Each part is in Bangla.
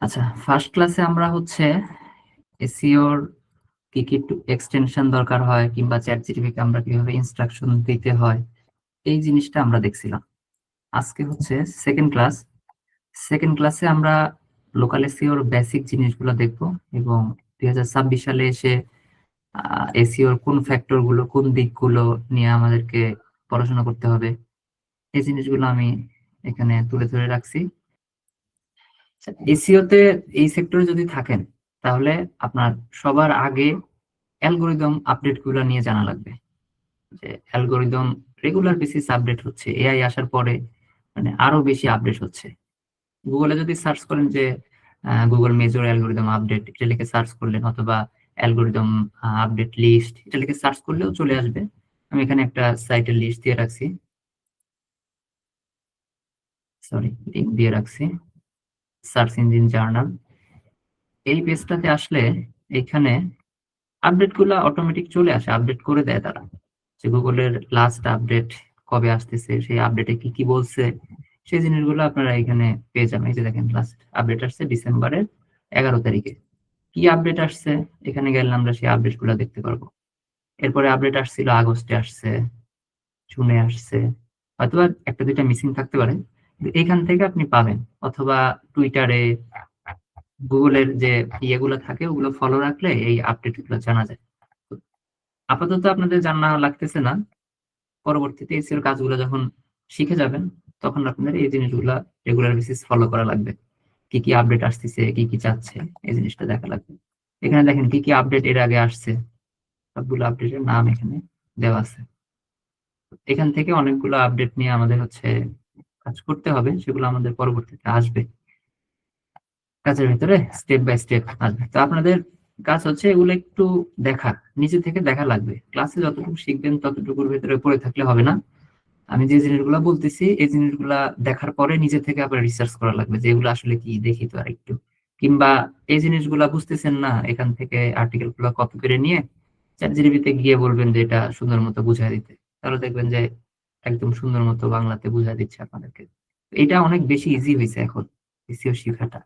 আচ্ছা, ফার্স্ট ক্লাসে আমরা হচ্ছে এসইওর কি কি এক্সটেনশন দরকার হয় কিংবা চ্যাটজিপিটি কে আমরা কিভাবে ইনস্ট্রাকশন দিতে হয় এই জিনিসটা আমরা দেখছিলাম। আজকে হচ্ছে সেকেন্ড ক্লাস। সেকেন্ড ক্লাসে আমরা লোকাল এসইওর বেসিক জিনিসগুলো দেখব এবং 2026 সালে এসে এসইওর কোন ফ্যাক্টর গুলো কোন দিকগুলো নিয়ে আমাদেরকে পড়াশোনা করতে হবে এই জিনিসগুলো আমি এখানে তুলে ধরে রাখছি। এসইও তে এই সেক্টরে যদি থাকেন তাহলে আপনার সবার আগে অ্যালগরিদম আপডেট গুলো নিয়ে জানা লাগবে। যে অ্যালগরিদম রেগুলার বেসিস আপডেট হচ্ছে, এআই আসার পরে মানে আরো বেশি আপডেট হচ্ছে। গুগলে যদি সার্চ করেন যে গুগল মেজর অ্যালগরিদম আপডেট এটা লিখে সার্চ করলেন, অথবা অ্যালগরিদম আপডেট লিস্ট এটা লিখে সার্চ করলেও চলে আসবে। আমি এখানে একটা সাইটের লিস্ট দিয়ে রাখছি, সরি লিঙ্ক দিয়ে রাখছি, সার্চ ইঞ্জিন জার্নাল। এই পেজটাতে আসলে এখানে আপডেট গুলা অটোমেটিক চলে আসে, আপডেট করে দেয় তারা। যে গুগলের লাস্ট আপডেট কবে আসতেছে, সেই আপডেটে কি কি বলছে, সেই জিনিসগুলো আপনারা এখানে পেয়ে যাবেন। এই যে দেখেন লাস্ট আপডেট আসছে ডিসেম্বরের 11 তারিখে। কি আপডেট আসছে এখানে গেলে আমরা সেই আপডেট গুলো দেখতে পারবো। এরপরে আপডেট আসছিল আগস্টে আসছে, জুনে আসছে, হয়তোবা একটা দুইটা মিসিং থাকতে পারে, কিন্তু এখান থেকে আপনি পাবেন। অথবা টুইটারে গুগলের যে ইয়েগুলো থাকে ওগুলো ফলো রাখলে এই আপডেট গুলো জানা যায়। আপাতত আপনাদের জানা লাগতেছে না, পরবর্তীতে এসিওর কাজগুলো যখন শিখে যাবেন তখন আপনাদের এই জিনিসগুলা রেগুলার বেসিস ফলো করা লাগবে। কি কি আপডেট আসতেছে, কি কি চাচ্ছে, এই জিনিসটা দেখা লাগবে। এখানে দেখেন কি কি আপডেট এর আগে আসছে, সবগুলো আপডেটের নাম এখানে দেওয়া আছে। এখান থেকে অনেকগুলো আপডেট নিয়ে আমাদের হচ্ছে কাজ করতে হবে, সেগুলো আমাদের পরবর্তীতে আসবে কাজের ভিতরে, স্টেপ বাই স্টেপ আসবে। তো আপনাদের কাজ হচ্ছে এগুলো একটু দেখা, নিজে থেকে দেখা লাগবে। ক্লাসে যতটুকু শিখবেন ততটুকুর ভিতরে পড়ে থাকলে হবে না। আমি যে জিনিসগুলো বলতেছি এই জিনিসগুলা দেখার পরে নিজে থেকে আবার রিসার্চ করা লাগবে যে এগুলো আসলে কি, দেখি তো আর একটু। কিংবা এই জিনিসগুলা বুঝতেছেন না, এখান থেকে আর্টিকেল গুলো কপি করে নিয়ে চ্যাটজিপিটিতে গিয়ে বলবেন যে এটা সুন্দর মতো বুঝাই দিতে, তাহলে দেখবেন যে একদম সুন্দর মতো বাংলাতে বুঝাই দিচ্ছে আপনাদেরকে। এটা অনেক বেশি ইজি হয়েছে এখন এসইও শেখাটা।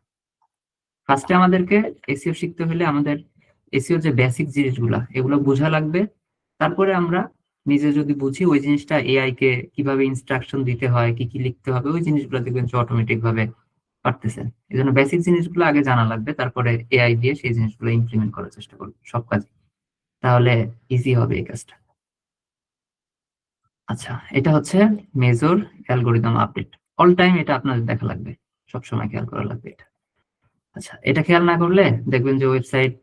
ফার্স্টে আমাদেরকে এসইও শিখতে হলে আমাদের এসইও যে বেসিক জিনিসগুলা এগুলো বোঝা লাগবে। তারপরে আমরা নিজে যদি বুঝি ওই জিনিসটা এআই কে কিভাবে ইনস্ট্রাকশন দিতে হয়, কি কি লিখতে হবে, ওই জিনিসগুলো দেখবেন যে অটোমেটিক ভাবে পারতেছেন। এই জন্য বেসিক জিনিসগুলো আগে জানা লাগবে, তারপরে এআই দিয়ে সেই জিনিসগুলো ইমপ্লিমেন্ট করার চেষ্টা করবো সব কাজে, তাহলে ইজি হবে এই কাজটা। আচ্ছা, এটা হচ্ছে major algorithm update. All time এটা আপনাদের দেখা লাগবে, সবসময় খেয়াল করা লাগবে এটা। আচ্ছা, এটা খেয়াল না করলে দেখবেন যে ওয়েবসাইট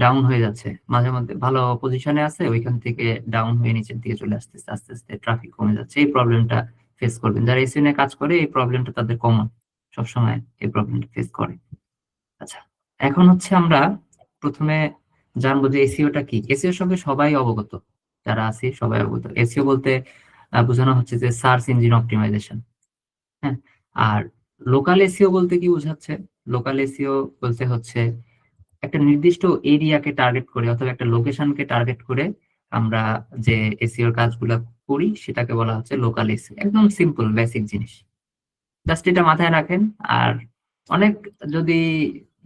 ডাউন হয়ে যাচ্ছে, মাঝে মধ্যে ভালো পজিশনে আছে ওইখান থেকে ডাউন হয়ে নিচের দিকে চলে আসতেছে, আস্তে আস্তে ট্রাফিক কমে যাচ্ছে। এই প্রবলেমটা ফেস করবেন যারা এসইও নিয়ে কাজ করে, এই প্রবলেমটা তাদের কমন, সবসময় এই প্রবলেমটা ফেস করে। আচ্ছা, এখন হচ্ছে আমরা প্রথমে জানবো যে এসইওটা কি। এসইও এর সঙ্গে সবাই অবগত, যারা আছে সবাই অবগত। এসইও বলতে বোঝানো হচ্ছে যে সার্চ ইঞ্জিন অপটিমাইজেশন। হ্যাঁ, আর লোকাল এসইও বলতে কি বোঝাচ্ছে? লোকাল এসইও বলতে হচ্ছে একটা নির্দিষ্ট এরিয়াকে টার্গেট করে অথবা একটা লোকেশনকে টার্গেট করে আমরা যে এসইও কাজগুলো করি সেটাকে বলা হচ্ছে লোকাল এসইও। একদম সিম্পল বেসিক জিনিস, জাস্ট এটা মাথায় রাখেন। আর অনেক যদি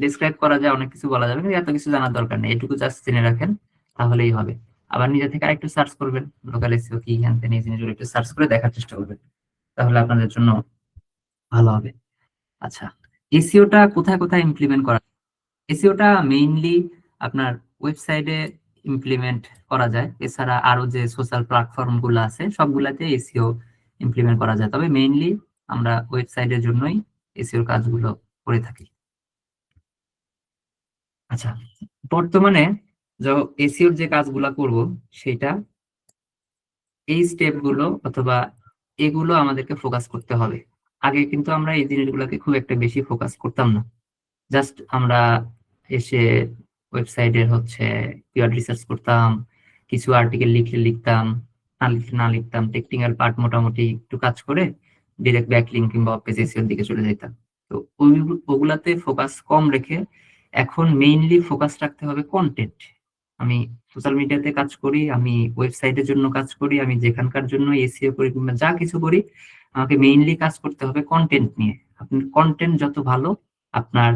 ডিসক্রাইব করা যায় অনেক কিছু বলা যাবে, কিন্তু এত কিছু জানার দরকার নেই, এটুকু জাস্ট জেনে রাখেন তাহলেই হবে। আবার নিজে থেকে আরেকটু সার্চ করবেন লোকাল এসইও কি, এখান থেকে এই জিনিসগুলো একটু সার্চ করে দেখার চেষ্টা করবেন, তাহলে আপনাদের জন্য ভালো হবে। আচ্ছা, এসইওটা কোথায় কোথায় ইমপ্লিমেন্ট করা? এসইওটা মেইনলি আপনার ওয়েবসাইটে ইমপ্লিমেন্ট করা যায়, এছাড়া আরো যে সোশ্যাল প্ল্যাটফর্ম গুলো আছে সবগুলাতে এসইও ইমপ্লিমেন্ট করা যায়, তবে মেইনলি আমরা ওয়েবসাইটের জন্যই এসইওর কাজগুলো করে থাকি। আচ্ছা, বর্তমানে এসইওর যে কাজগুলা করব সেটা এই স্টেপ গুলো অথবা এগুলো আমাদেরকে ফোকাস করতে হবে। আগে কিন্তু আমরা এই জিনিসগুলোকে খুব একটা বেশি ফোকাস করতাম না, জাস্ট আমরা এসে ওয়েবসাইটের হচ্ছে কিওয়ার্ড রিসার্চ করতাম, কিছু আর্টিকেল লিখলে লিখতাম, না লিখলে না লিখতাম, টেকনিক্যাল পার্ট মোটামুটি একটু কাজ করে ডিরেক্ট ব্যাকলিঙ্ক কিংবা পেজ এসইও দিকে চলে যেতাম। তো ওগুলাতে ফোকাস কম রেখে এখন মেইনলি ফোকাস রাখতে হবে কন্টেন্ট। আমি সোশ্যাল মিডিয়াতে কাজ করি, আমি ওয়েবসাইটের জন্য কাজ করি, আমি যেখানকার জন্য এসইও করি কিংবা যা কিছু করি, আমাকে মেইনলি কাজ করতে হবে কন্টেন্ট নিয়ে। আপনার কন্টেন্ট যত ভালো আপনার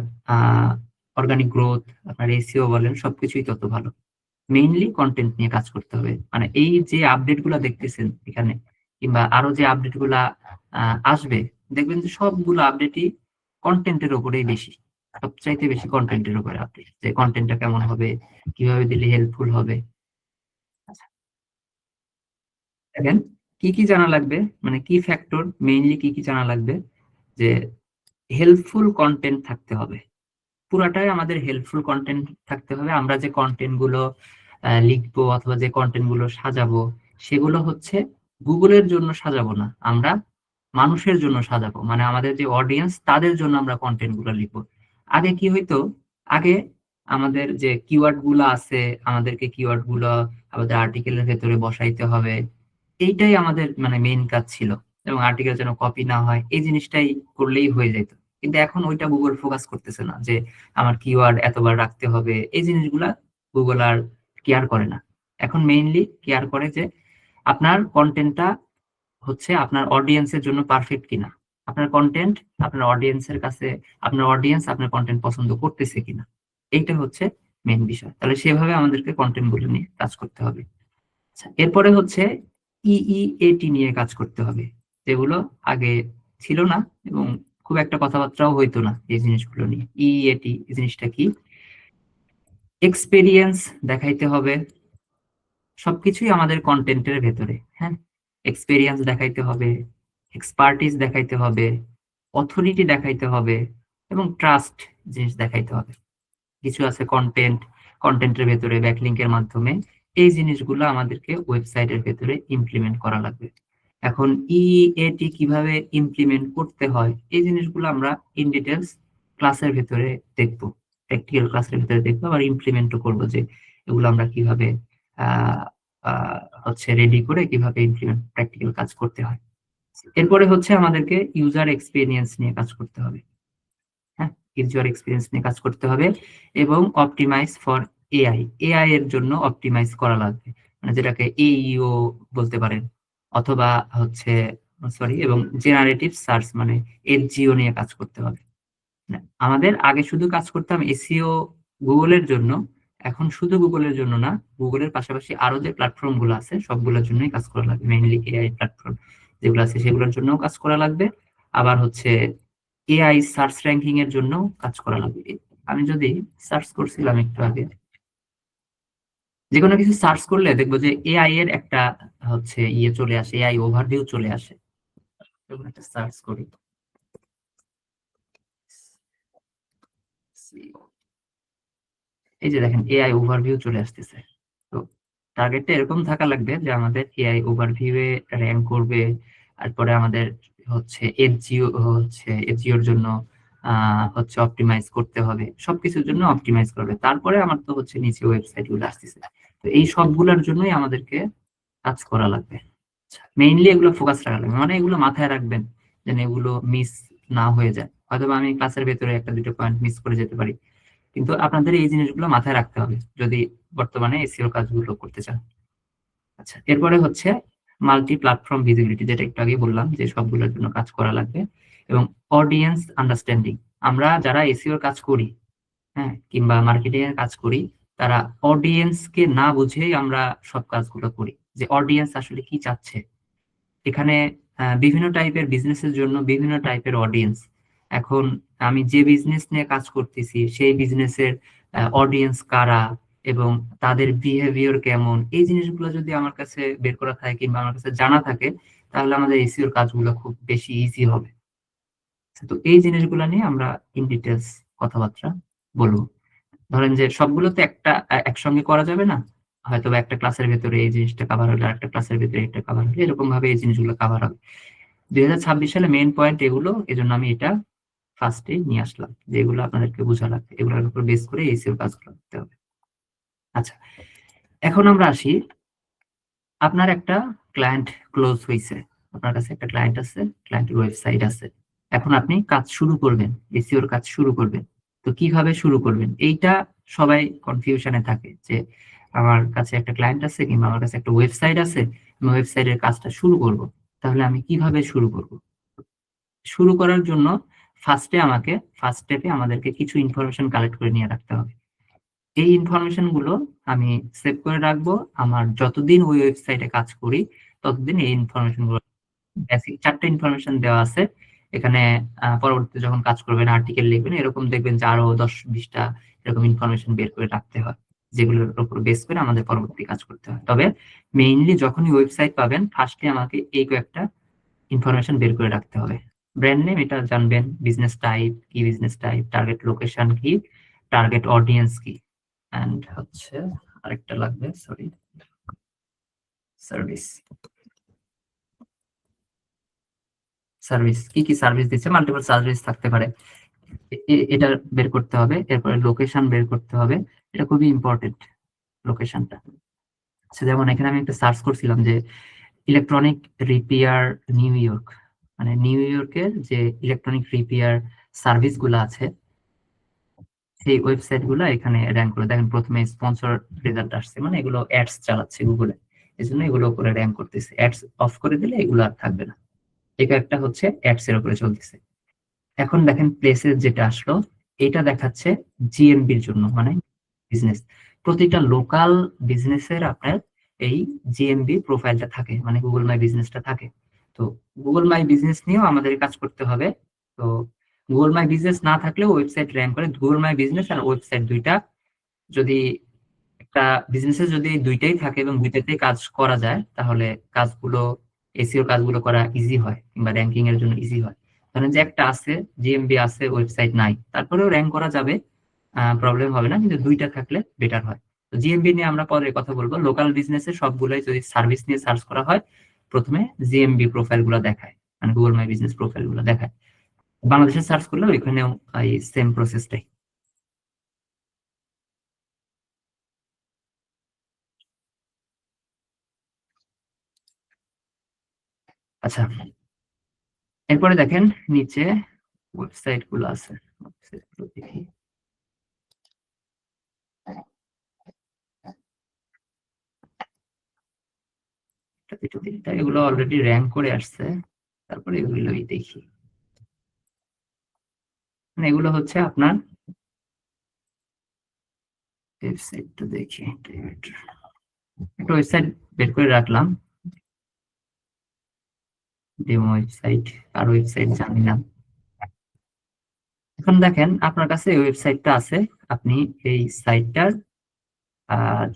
অর্গানিক গ্রোথ, আপনার এসইও বলেন, সবকিছুই তত ভালো। মেইনলি কন্টেন্ট নিয়ে কাজ করতে হবে। মানে এই যে আপডেট গুলা দেখতেছেন এখানে, কিংবা আরো যে আপডেট গুলা আসবে, দেখবেন যে সবগুলো আপডেটই কন্টেন্টের উপরেই বেশি। সবচাইতে বেশি কন্টেন্টের উপরে আপডেট, যে কন্টেন্টটা কেমন হবে, কিভাবে দিলে হেল্পফুল হবে। আচ্ছা, দেখেন কি কি জানা লাগবে, মানে কি ফ্যাক্টর, মেইনলি কি কি জানা লাগবে, যে হেল্পফুল কন্টেন্ট থাকতে হবে। পুরাটাই আমাদের হেল্পফুল কন্টেন্ট থাকতে হবে। আমরা যে কন্টেন্ট গুলো লিখবো অথবা যে কন্টেন্ট গুলো সাজাবো, সেগুলো হচ্ছে গুগলের জন্য সাজাবো না, আমরা মানুষের জন্য সাজাবো। মানে আমাদের যে অডিয়েন্স, তাদের জন্য আমরা কন্টেন্ট গুলো লিখবো। আগে কি হইতো, আগে আমাদের যে কিওয়ার্ড গুলো আছে, আমাদেরকে কিওয়ার্ড গুলো আমাদের আর্টিকেলের ভেতরে বসাইতে হবে। এইটাই আমাদের মানে মেইন কাজ ছিল, এবং আর্টিকেল যেন কপি না হয়, এই জিনিসটাই করলেই হয়ে যেত। কিন্তু এখন ওইটা গুগল ফোকাস করতেছে না, যে আমার কিওয়ার্ড এতবার রাখতে হবে, এই জিনিসগুলা গুগল আর কেয়ার করে না। এখন মেইনলি কেয়ার করে যে আপনার কন্টেন্টটা হচ্ছে আপনার অডিয়েন্সের জন্য পারফেক্ট কিনা, আপনার কন্টেন্ট আপনার অডিয়েন্সের কাছে, আপনার অডিয়েন্স আপনার কন্টেন্ট পছন্দ করতেছে কিনা, এইটা হচ্ছে মেইন বিষয়। তাহলে সেভাবে আমাদেরকে কন্টেন্ট গুলো নিয়ে কাজ করতে হবে। আচ্ছা, এরপরে হচ্ছে ইইএটি নিয়ে কাজ করতে হবে, যেগুলো আগে ছিল না, এবং খুব একটা কথাবার্তাও হইতো না এই জিনিসগুলো নিয়ে। ইইএটি এই জিনিসটা কি? এক্সপেরিয়েন্স দেখাইতে হবে, সবকিছুই আমাদের কন্টেন্টের ভেতরে। হ্যাঁ, এক্সপেরিয়েন্স দেখাইতে হবে, এক্সপার্টিস দেখাইতে হবে, অথরিটি দেখাইতে হবে, এবং ট্রাস্ট জিনিস দেখাইতে হবে। কিছু আছে কন্টেন্ট, কন্টেন্টের ভেতরে ব্যাকলিংকের মাধ্যমে এই জিনিসগুলো আমাদেরকে ওয়েবসাইটের ভেতরে ইমপ্লিমেন্ট করা লাগবে। এখন ইএটি কিভাবে ইমপ্লিমেন্ট করতে হয়, এই জিনিসগুলো আমরা ইন ডিটেলস ক্লাসের ভেতরে দেখবো, প্র্যাকটিক্যাল ক্লাসের ভেতরে দেখবো, আবার ইমপ্লিমেন্টও করবো, যে এগুলো আমরা কিভাবে আহ হচ্ছে রেডি করে কিভাবে ইমপ্লিমেন্ট প্র্যাকটিক্যাল কাজ করতে হয়। এরপরে হচ্ছে আমাদেরকে ইউজার এক্সপিরিয়েন্স নিয়ে কাজ করতে হবে। হ্যাঁ, ইউজার এক্সপিরিয়েন্স নিয়ে কাজ করতে হবে, এবং অপটিমাইজ ফর এআই, এআই এর জন্য অপটিমাইজ করা লাগবে, মানে যেটাকে এইইও বলতে পারেন, অথবা হচ্ছে সরি, এবং জেনারেটিভ সার্চ মানে এসজিও নিয়ে কাজ করতে হবে। না, আমাদের আগে শুধু কাজ করতাম এসইও গুগলের জন্য, এখন শুধু গুগলের জন্য না, গুগলের পাশাপাশি আরো যে প্ল্যাটফর্ম গুলো আছে সবগুলোর জন্যই কাজ করা লাগবে। মেইনলি এআই প্ল্যাটফর্ম যেগুলো আছে সেগুলোর জন্যও কাজ করা লাগবে, আবার হচ্ছে এআই সার্চ র্যাঙ্কিং এর জন্য কাজ করা লাগবে। আমি যদি সার্চ করছিলাম একটু আগে, যে কোনো কিছু সার্চ করলে দেখবো যে এআই এর একটা হচ্ছে ইয়ে চলে আসে, এআই ওভারভিউ চলে আসে। যেকোনো একটা সার্চ করি, এই যে দেখেন এআই ওভারভিউ চলে আসতেছে। তো টার্গেটটা এরকম থাকা লাগবে যে আমাদের এআই ওভারভিউ এ র্যাঙ্ক করবে, তারপরে আমাদের হচ্ছে এসজিওর জন্য হচ্ছে অপটিমাইজ করতে হবে, সবকিছুর জন্য অপটিমাইজ করবে। তারপরে আমার তো হচ্ছে নিচে ওয়েবসাইট গুলো আসতেছে। তো এই সবগুলোর জন্যই আমাদেরকে কাজ করা লাগবে। মেইনলি এগুলো ফোকাস রাখা লাগবে, মানে এগুলো মাথায় রাখবেন যেন এগুলো মিস না হয়ে যায়। হয়তো আমি ক্লাসের ভেতরে একটা দুটো পয়েন্ট মিস করে যেতে পারি, কিন্তু আপনাদের এই জিনিসগুলো মাথায় রাখতে হবে যদি বর্তমানে এসইও কাজগুলো করতে চান। আচ্ছা, এরপরে হচ্ছে মাল্টি প্ল্যাটফর্ম ভিজিবিলিটি, যেটা একটু আগে বললাম যে সবগুলোর জন্য কাজ করা লাগবে, এবং অডিয়েন্স আন্ডারস্ট্যান্ডিং। আমরা যারা এসইও কাজ করি, হ্যাঁ, কিংবা মার্কেটিং এর কাজ করি, তারা অডিয়েন্স কে না বুঝেই আমরা সব কাজগুলো করি, যে অডিয়েন্স আসলে কি চাচ্ছে। এখানে বিভিন্ন টাইপের বিজনেসের জন্য বিভিন্ন টাইপের অডিয়েন্স। এখন আমি যে বিজনেস নিয়ে কাজ করতেছি সেই বিজনেসের অডিয়েন্স কারা, এবং তাদের বিহেভিয়ার কেমন, এই জিনিসগুলো যদি আমার কাছে বের করা থাকে কিংবা আমার কাছে জানা থাকে, তাহলে আমাদের এসইওর কাজগুলো খুব বেশি ইজি হবে। তো এই জিনিসগুলো নিয়ে আমরা ইন ডিটেলস কথাবার্তা বলবো। ধরেন যে সবগুলো তো একসঙ্গে করা যাবে না, হয়তো বা একটা ক্লাসের ভেতরে এই জিনিসটা কভার হলো, আরেকটা ক্লাসের ভেতরে এটা কভার হলো, এরকম ভাবে এই জিনিসগুলো কভার হবে। 2026 সালে মেইন পয়েন্ট এগুলো, এজন্য আমি এটা ফার্স্টে নিয়ে আসলাম, যে এগুলো আপনাদেরকে বোঝা লাগবে, এগুলোর উপর বেস করে এসইও কাজগুলো করতে হবে। আচ্ছা, এখন আমরা আসি, আপনার একটা ক্লায়েন্ট ক্লোজ হইছে, আপনার কাছে একটা ক্লায়েন্ট আছে, ক্লায়েন্টের ওয়েবসাইট আছে, এখন আপনি কাজ শুরু করবেন, এসইওর কাজ শুরু করবেন। তো কিভাবে শুরু করবেন, এইটা সবাই কনফিউশনে থাকে, যে আমার কাছে একটা ক্লায়েন্ট আছে কিংবা আমার কাছে একটা ওয়েবসাইট আছে, আমি ওয়েবসাইটের কাজটা শুরু করব, তাহলে আমি কিভাবে শুরু করব? শুরু করার জন্য ফার্স্ট স্টেপে আমাদেরকে কিছু ইনফরমেশন কালেক্ট করে নিয়ে রাখতে হবে। এই ইনফরমেশন গুলো আমি সেভ করে রাখবো। আমার যতদিন ওই ওয়েবসাইটে কাজ করি ততদিন এই ইনফরমেশন গুলো, বেসিক 4টা ইনফরমেশন দেওয়া আছে এখানে। পরবর্তীতে যখন কাজ করবেন, আর্টিকেল লিখবেন, এরকম দেখবেন যে আরো 10-20টা এরকম ইনফরমেশন বের করে রাখতে হয়, যেগুলোর উপর বেস করে আমাদের পরবর্তী কাজ করতে হয়। তবে মেইনলি যখনই ওয়েবসাইট পাবেন, ফার্স্টে আমাকে এই কয়েকটা ইনফরমেশন বের করে রাখতে হবে। ব্র্যান্ড নেম, এটা জানবেন। বিজনেস টাইপ কি, বিজনেস টাইপ, টার্গেট লোকেশন কি, টার্গেট অডিয়েন্স কি, এন্ড হচ্ছে আরেকটা লাগবে, সরি, সার্ভিস। সার্ভিস কি কি সার্ভিস দিচ্ছে, মাল্টিপল সার্ভিস থাকতে পারে, এটা বের করতে হবে। এরপরে লোকেশন বের করতে হবে, এটা খুবই ইম্পর্টেন্ট, লোকেশনটা। আচ্ছা, যেমন এখানে আমি একটা সার্চ করছিলাম যে ইলেকট্রনিক রিপেয়ার নিউ ইয়র্ক, মানে নিউ ইয়র্কের যে ইলেকট্রনিক রিপেয়ার সার্ভিস গুলো আছে সেই ওয়েবসাইট গুলো এখানে র্যাঙ্ক করে দেখেন। প্রথমে স্পন্সর রেজাল্ট আসছে, মানে এগুলো অ্যাডস চালাচ্ছে গুগলে, এই জন্য এগুলো উপরে র্যাঙ্ক করতেছে। অ্যাডস অফ করে দিলে এগুলো আর থাকবে না। এটা একটা হচ্ছে অ্যাডস এর উপরে চলতেছে। এখন দেখেন প্লেসেস যেটা আসলো, এটা দেখাচ্ছে জিএমবির জন্য, মানে বিজনেস। প্রতিটা লোকাল বিজনেসের আপনার এই জিএমবি প্রোফাইলটা থাকে, মানে গুগল মাই বিজনেসটা থাকে। তো গুগল মাই বিজনেস নিয়েও আমাদের কাজ করতে হবে। তো গুগল মাই বিজনেস না থাকলেও ওয়েবসাইট র্যাঙ্ক করে। গুগল মাই বিজনেস আর ওয়েবসাইট দুইটা, যদি একটা বিজনেসে যদি দুইটাই থাকে এবং দুইটাতেই কাজ করা যায়, তাহলে কাজগুলো, এসইও কাজগুলো করা ইজি হয়, কিংবা র্যাঙ্কিং এর জন্য ইজি হয়। ধরেন যে একটা আছে, জিএমবি আছে, ওয়েবসাইট নাই, তারপরেও র্যাঙ্ক করা যাবে, প্রবলেম হবে না, কিন্তু দুইটা থাকলে বেটার হয়। তো জিএমবি নিয়ে আমরা পরে কথা বলবো। লোকাল বিজনেসে সবগুলোই যদি সার্ভিস নিয়ে সার্চ করা হয়, প্রথমে জিএমবি প্রোফাইল গুলো দেখায়, মানে গুগল মাই বিজনেস প্রোফাইল গুলো দেখায়। বাংলাদেশে সার্চ করলেও এখানেও এই সেম প্রসেসটাই। আচ্ছা, এরপরে দেখেন নিচে ওয়েবসাইট গুলো আছে, ওয়েবসাইট গুলো দেখি। একটা দুটো তিনটা, এগুলো অলরেডি র্যাঙ্ক করে আসছে, তারপরে এগুলোই দেখি। মানে এগুলো হচ্ছে আপনার ওয়েবসাইটটা দেখি, একটা ওয়েবসাইট বের করে রাখলাম, ডেমো ওয়েবসাইট। আর ওয়েবসাইট জানি না। এখন দেখেন আপনার কাছে এই ওয়েবসাইটটা আছে, আপনি এই সাইটটার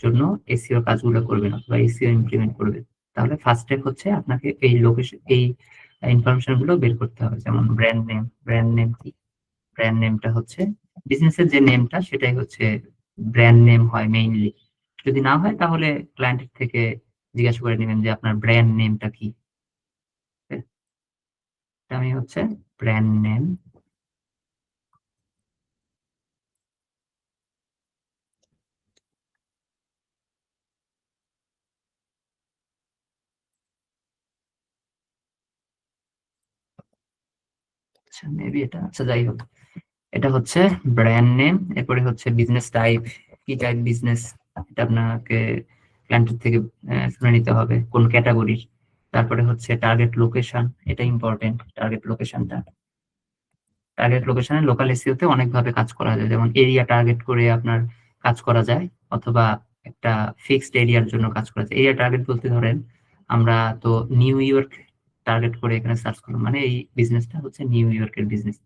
জন্য এসইও কাজগুলো করবেন অথবা এসইও ইমপ্লিমেন্ট করবেন। তাহলে ফার্স্ট স্টেপ হচ্ছে আপনাকে এই লোকেশন, এই ইনফরমেশন গুলো বের করতে হবে। যেমন ব্র্যান্ড নেম, ব্র্যান্ড নেম কি, ব্র্যান্ড নেমটা হচ্ছে বিজনেসের যে নেমটা, সেটাই হচ্ছে ব্র্যান্ড নেম হয় মেইনলি। যদি না হয় তাহলে ক্লায়েন্টের থেকে জিজ্ঞাসা করে নেবেন যে আপনার ব্র্যান্ড নেমটা কি। এটা আমি হচ্ছে ব্র্যান্ড নেম। আচ্ছা, মেবি এটা, আচ্ছা যাই হোক, এটা হচ্ছে ব্র্যান্ড নেম। এরপরে হচ্ছে বিজনেস টাইপ, কি টাইপ বিজনেস, এটা আপনাকে ক্লায়েন্টের থেকে শুনে নিতে হবে কোন ক্যাটাগরির। তারপরে হচ্ছে টার্গেট লোকেশন, এটা ইম্পর্টেন্ট, টার্গেট লোকেশনটা। টার্গেট লোকেশনে লোকাল এসইও তে অনেক ভাবে কাজ করা যায়, যেমন এরিয়া টার্গেট করে আপনার কাজ করা যায়, অথবা একটা ফিক্সড এরিয়ার জন্য কাজ করা যায়। এরিয়া টার্গেট বলতে ধরেন আমরা তো নিউ ইয়র্ক টার্গেট করে এখানে সার্চ করলাম, মানে এই বিজনেসটা হচ্ছে নিউ ইয়র্কের বিজনেস।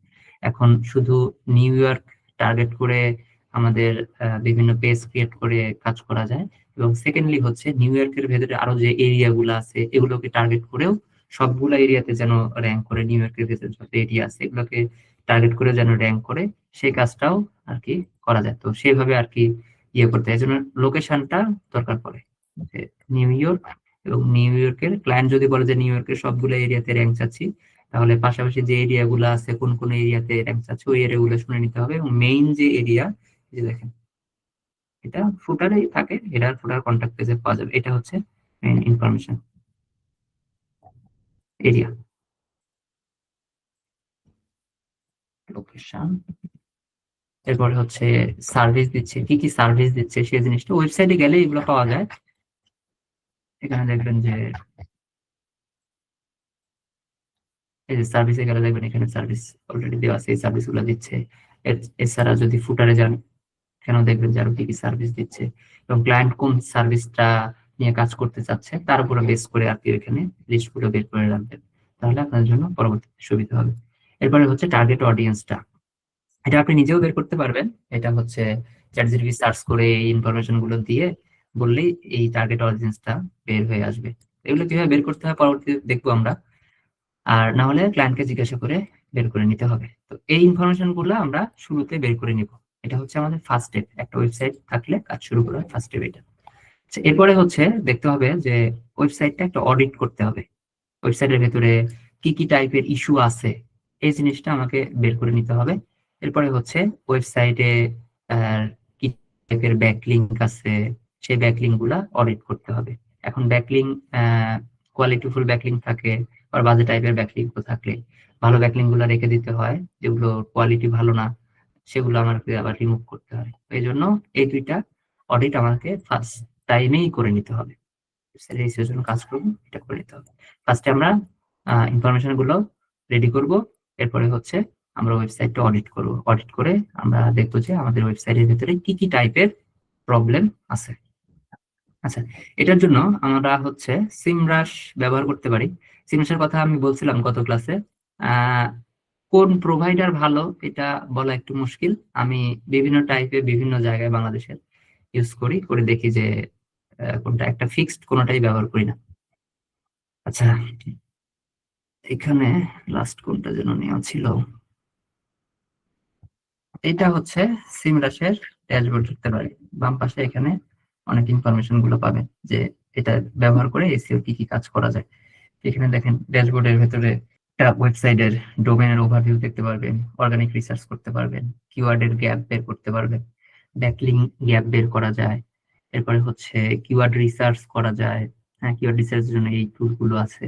এখন শুধু নিউ ইয়র্ক টার্গেট করে আমাদের বিভিন্ন পেজ ক্রিয়েট করে কাজ করা যায়। এবং সেকেন্ডলি হচ্ছে নিউ ইয়র্কের ভেতরে আরো যে এরিয়া গুলো আছে এগুলোকে টার্গেট করেও সবগুলা এরিয়াতে যেন র্যাঙ্ক করে, নিউ ইয়র্কের ভেতরে যত এরিয়া আছে এগুলোকে টার্গেট করে যেন র্যাঙ্ক করে, সেই কাজটাও আর কি করা যায়। তো সেইভাবে আর কি ইয়ে করতে হয়, এই জন্য লোকেশনটা দরকার পড়ে। যে নিউ ইয়র্ক, এবং নিউ ইয়র্কের ক্লায়েন্ট যদি বলে যে নিউ ইয়র্কের সবগুলো এরিয়াতে র্যাঙ্ক চাচ্ছি, তাহলে পাশাপাশি যে এরিয়া গুলো আছে কোন কোন এরিয়াতে র্যাঙ্ক চাচ্ছে ওই এরিয়া গুলো শুনে নিতে হবে। এবং মেইন যে এরিয়া, যে দেখেন এটা ফুটারেই থাকে, এটার ফুটার কন্ট্যাক্ট পেজে পাওয়া যাবে। এটা হচ্ছে মেইন ইনফরমেশন, এরিয়া, লোকেশন। এরপরে হচ্ছে সার্ভিস দিচ্ছে, কি কি সার্ভিস দিচ্ছে সেই জিনিসটা ওয়েবসাইটে গেলে এগুলো পাওয়া যায়। এখানে দেখবেন যে এই যে সার্ভিসে গেলে দেখবেন এখানে সার্ভিস অলরেডি দেওয়া আছে, এই সার্ভিস গুলো দিচ্ছে। এছাড়া যদি ফুটারে যান, এখানেও দেখবেন যে আরো কি কি সার্ভিস দিচ্ছে, এবং ক্লায়েন্ট কোন সার্ভিসটা নিয়ে কাজ করতে চাচ্ছে তার উপরে বেস করে আর কি এখানে লিস্ট গুলো বের করে রাখবেন, তাহলে আপনার জন্য পরবর্তীতে সুবিধা হবে। এরপরে হচ্ছে টার্গেট অডিয়েন্সটা, এটা আপনি নিজেও বের করতে পারবেন। এটা হচ্ছে চ্যাটজিপিটি সার্চ করে এই ইনফরমেশন গুলো দিয়ে বললেই এই টার্গেট অডিয়েন্সটা বের হয়ে আসবে। এগুলো কিভাবে বের করতে হয় পরবর্তীতে দেখবো আমরা, আর না হলে ক্লায়েন্টকে জিজ্ঞাসা করে বের করে নিতে হবে। তো এই ইনফরমেশন গুলো আমরা শুরুতে বের করে নিব, এটা হচ্ছে আমাদের ফার্স্ট স্টেপ। একটা ওয়েবসাইট থাকলে কাজ শুরু করার ফার্স্ট স্টেপ এটা। আচ্ছা, এরপরে হচ্ছে দেখতে হবে যে ওয়েবসাইটটা একটা অডিট করতে হবে, ওয়েবসাইটের ভেতরে কি কি টাইপের ইস্যু আছে এই জিনিসটা আমাকে বের করে নিতে হবে। এরপরে হচ্ছে ওয়েবসাইটে কি টাইপের ব্যাকলিঙ্ক আছে সেই ব্যাকলিঙ্ক গুলা অডিট করতে হবে। এখন ব্যাকলিঙ্ক কোয়ালিটিফুল ব্যাকলিঙ্ক থাকে, আর বাজে টাইপের ব্যাকলিঙ্ক থাকলে ভালো ব্যাকলিঙ্ক গুলা রেখে দিতে হয়, যেগুলো কোয়ালিটি ভালো না সেগুলো আমাকে আবার রিমুভ করতে হয়। এই জন্য এই দুইটা অডিট আমাকে ফার্স্ট টাইমেই করে নিতে হবে, এর জন্য কাজ করবো এটা করে নিতে হবে। ফার্স্টে আমরা ইনফরমেশন গুলো রেডি করব, এরপরে হচ্ছে আমরা ওয়েবসাইটটা অডিট করব, অডিট করে আমরা দেখবো যে আমাদের ওয়েবসাইটের ভিতরে কি কি টাইপের প্রবলেম আছে। আচ্ছা, এটার জন্য আমরা হচ্ছে সিমরাশ ব্যবহার করতে পারি। সিমরাশের কথা আমি বলছিলাম গত ক্লাসে। কোন প্রোভাইডার ভালো এটা বলা একটু মুশকিল, আমি বিভিন্ন টাইপের বিভিন্ন জায়গায় বাংলাদেশের ইউজ করি, করে দেখি যে কোনটা একটা ফিক্সড কোনটাই ব্যবহার করি না। আচ্ছা, এখানে লাস্ট কোনটা যেন নেওয়া ছিল, এটা হচ্ছে সিমরাশের ড্যাশবোর্ড দেখতে পারি বাম পাশে, এখানে অনেক ইনফরমেশন গুলো পাবেন যে এটা ব্যবহার করে এসইও কি কি কাজ করা যায়। এখানে দেখেন ড্যাশবোর্ডের ভেতরে একটা ওয়েবসাইটের ডোমেনের ওভারভিউ দেখতে পারবেন, অর্গানিক রিসার্চ করতে পারবেন, কিওয়ার্ডের গ্যাপ বের করতে পারবেন, ব্যাকলিঙ্ক গ্যাপ বের করা যায়, এরপরে হচ্ছে কিওয়ার্ড রিসার্চ করা যায়। হ্যাঁ, কিওয়ার্ড রিসার্চের জন্য এই টুল গুলো আছে।